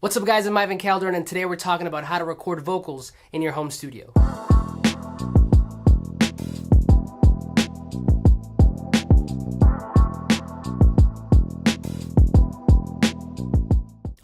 What's up guys, I'm Ivan Calderon and today we're talking about how to record vocals in your home studio.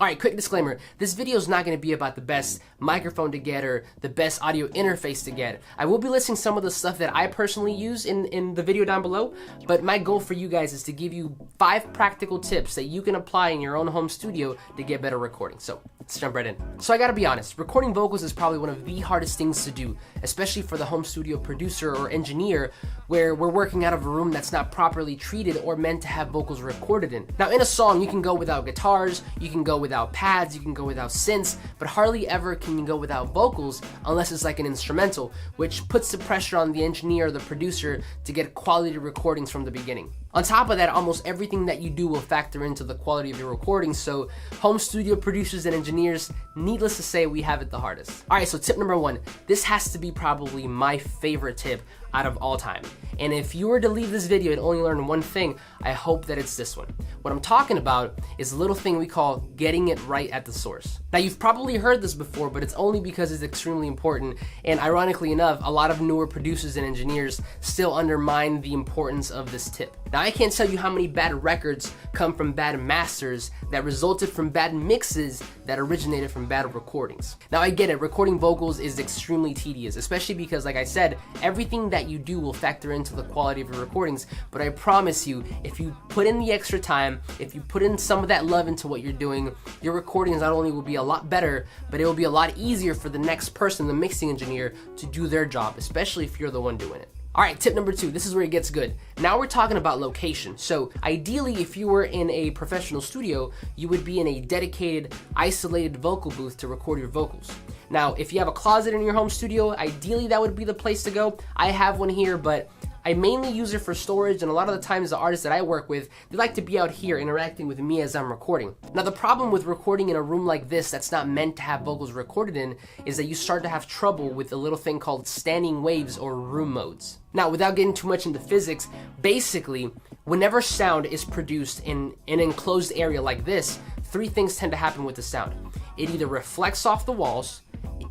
Alright, quick disclaimer, this video is not going to be about the best microphone to get or the best audio interface to get. I will be listing some of the stuff that I personally use in the video down below, but my goal for you guys is to give you 5 practical tips that you can apply in your own home studio to get better recording. So let's jump right in. So I gotta be honest, recording vocals is probably one of the hardest things to do, especially for the home studio producer or engineer where we're working out of a room that's not properly treated or meant to have vocals recorded in. Now in a song, you can go without guitars, you can go without pads, you can go without synths, but hardly ever can you go without vocals unless it's like an instrumental, which puts the pressure on the engineer or the producer to get quality recordings from the beginning. On top of that, almost everything that you do will factor into the quality of your recording, so home studio producers and engineers, needless to say, we have it the hardest. Alright, so tip number 1. This has to be probably my favorite tip out of all time. And if you were to leave this video and only learn one thing, I hope that it's this one. What I'm talking about is a little thing we call getting it right at the source. Now you've probably heard this before, but it's only because it's extremely important, and ironically enough, a lot of newer producers and engineers still undermine the importance of this tip. Now I can't tell you how many bad records come from bad masters that resulted from bad mixes that originated from bad recordings. Now I get it, recording vocals is extremely tedious, especially because, like I said, everything that you do will factor into the quality of your recordings, but I promise you, if you put in the extra time, if you put in some of that love into what you're doing, your recordings not only will be a lot better, but it will be a lot easier for the next person, the mixing engineer, to do their job, especially if you're the one doing it. Alright, tip number 2, this is where it gets good. Now we're talking about location. So ideally, if you were in a professional studio, you would be in a dedicated, isolated vocal booth to record your vocals. Now, if you have a closet in your home studio, ideally that would be the place to go. I have one here, but I mainly use it for storage, and a lot of the times the artists that I work with, they like to be out here interacting with me as I'm recording. Now the problem with recording in a room like this that's not meant to have vocals recorded in is that you start to have trouble with a little thing called standing waves or room modes. Now without getting too much into physics, basically whenever sound is produced in an enclosed area like this, 3 things tend to happen with the sound. It either reflects off the walls,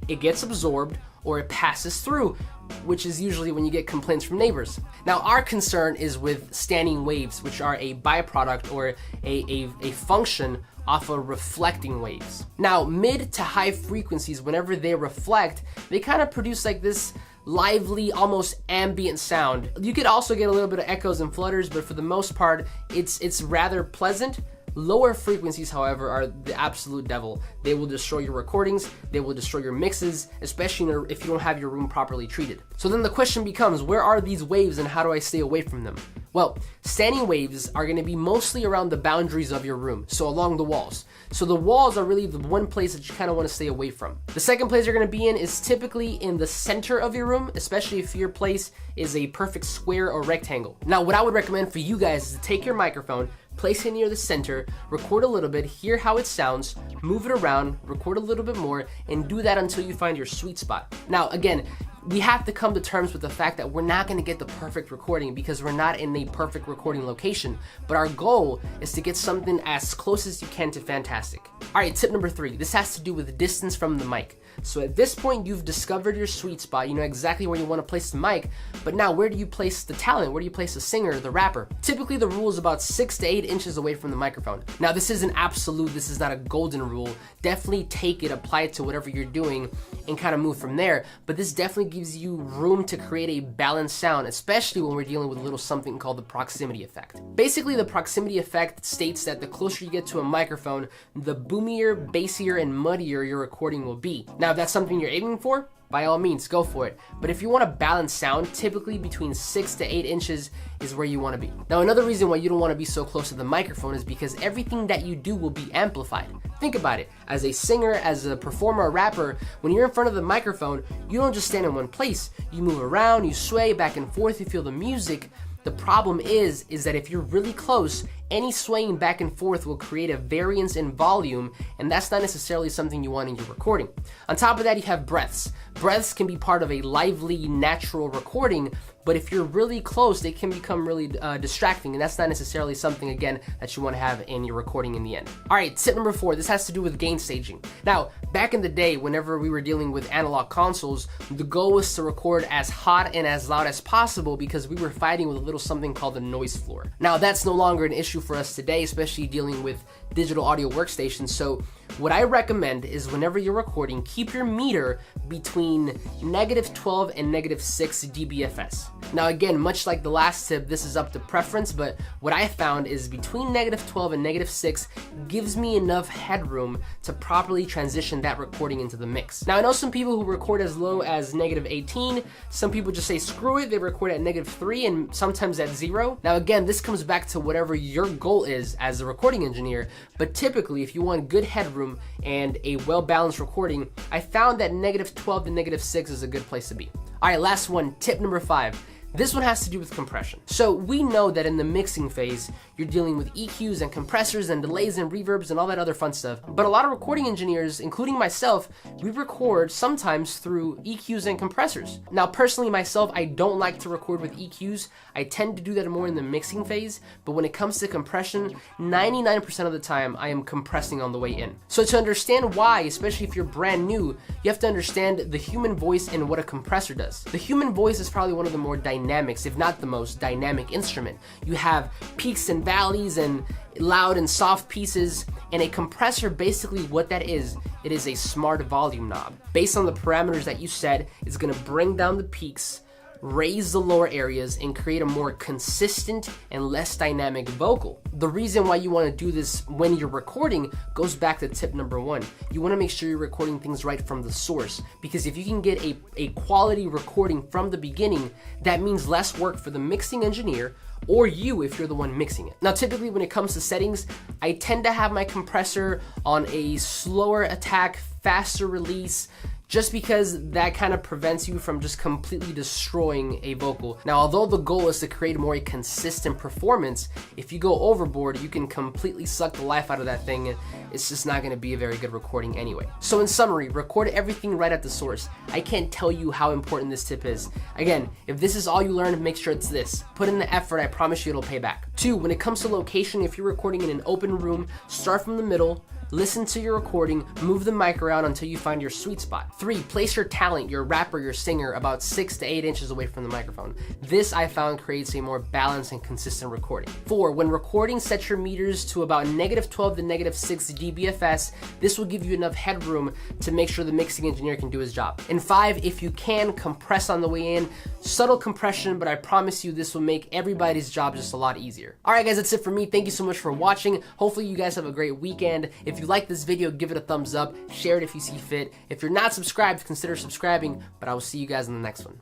it gets absorbed, or it passes through, which is usually when you get complaints from neighbors. Now our concern is with standing waves, which are a byproduct or a function off of reflecting waves. Now mid to high frequencies, whenever they reflect, they kind of produce like this lively, almost ambient sound. You could also get a little bit of echoes and flutters, but for the most part, it's rather pleasant. Lower frequencies, however, are the absolute devil. They will destroy your recordings, they will destroy your mixes, especially if you don't have your room properly treated. So then the question becomes, where are these waves and how do I stay away from them? Well, standing waves are going to be mostly around the boundaries of your room, so along the walls. So the walls are really the one place that you kind of want to stay away from. The second place you're going to be in is typically in the center of your room, especially if your place is a perfect square or rectangle. Now, what I would recommend for you guys is to take your microphone, place it near the center, record a little bit, hear how it sounds, move it around, record a little bit more, and do that until you find your sweet spot. Now, again, we have to come to terms with the fact that we're not going to get the perfect recording because we're not in a perfect recording location, but our goal is to get something as close as you can to fantastic. Alright, tip number 3, this has to do with distance from the mic. So at this point, you've discovered your sweet spot, you know exactly where you want to place the mic, but now where do you place the talent? Where do you place the singer, the rapper? Typically the rule is about 6 to 8 inches away from the microphone. Now this isn't absolute, this is not a golden rule. Definitely take it, apply it to whatever you're doing, and kind of move from there, but this definitely gives you room to create a balanced sound, especially when we're dealing with a little something called the proximity effect. Basically, the proximity effect states that the closer you get to a microphone, the boomier, bassier, and muddier your recording will be. Now, if that's something you're aiming for, by all means, go for it. But if you want a balanced sound, typically between 6 to 8 inches is where you want to be. Now, another reason why you don't want to be so close to the microphone is because everything that you do will be amplified. Think about it. As a singer, as a performer, a rapper, when you're in front of the microphone, you don't just stand in one place. You move around, you sway back and forth, you feel the music. The problem is that if you're really close, any swaying back and forth will create a variance in volume, and that's not necessarily something you want in your recording. On top of that, you have breaths. Breaths can be part of a lively, natural recording, but if you're really close, they can become really distracting, and that's not necessarily something, again, that you want to have in your recording in the end. All right, tip number 4, this has to do with gain staging. Now, back in the day, whenever we were dealing with analog consoles, the goal was to record as hot and as loud as possible because we were fighting with a little something called the noise floor. Now, that's no longer an issue for us today, especially dealing with digital audio workstations. So what I recommend is whenever you're recording, keep your meter between -12 and -6 dBFS. Now again, much like the last tip, this is up to preference, but what I found is between -12 and -6 gives me enough headroom to properly transition that recording into the mix. Now I know some people who record as low as -18, some people just say screw it, they record at -3 and sometimes at 0. Now again, this comes back to whatever your goal is as a recording engineer, but typically if you want good headroom and a well-balanced recording, I found that -12 to -6 is a good place to be. All right, last one, tip number 5. This one has to do with compression. So we know that in the mixing phase, you're dealing with EQs and compressors and delays and reverbs and all that other fun stuff. But a lot of recording engineers, including myself, we record sometimes through EQs and compressors. Now, personally myself, I don't like to record with EQs. I tend to do that more in the mixing phase. But when it comes to compression, 99% of the time, I am compressing on the way in. So to understand why, especially if you're brand new, you have to understand the human voice and what a compressor does. The human voice is probably one of the more dynamics, if not the most dynamic instrument. You have peaks and valleys and loud and soft pieces, and a compressor, basically what that is, it is a smart volume knob. Based on the parameters that you set, it's gonna bring down the peaks, raise the lower areas, and create a more consistent and less dynamic vocal. The reason why you want to do this when you're recording goes back to tip number 1. You want to make sure you're recording things right from the source, because if you can get a quality recording from the beginning, that means less work for the mixing engineer or you if you're the one mixing it. Now typically when it comes to settings, I tend to have my compressor on a slower attack, faster release, just because that kind of prevents you from just completely destroying a vocal. Now, although the goal is to create a more consistent performance, if you go overboard, you can completely suck the life out of that thing, and it's just not gonna be a very good recording anyway. So in summary, record everything right at the source. I can't tell you how important this tip is. Again, if this is all you learn, make sure it's this. Put in the effort, I promise you it'll pay back. 2, when it comes to location, if you're recording in an open room, start from the middle, listen to your recording, move the mic around until you find your sweet spot. 3, place your talent, your rapper, your singer, about 6 to 8 inches away from the microphone. This I found creates a more balanced and consistent recording. 4, when recording, set your meters to about -12 to -6 dBFS. This will give you enough headroom to make sure the mixing engineer can do his job. And 5, if you can, compress on the way in. Subtle compression, but I promise you this will make everybody's job just a lot easier. All right, guys, that's it for me. Thank you so much for watching. Hopefully you guys have a great weekend. If you like this video, give it a thumbs up, share it if you see fit. If you're not subscribed, consider subscribing, but I will see you guys in the next one.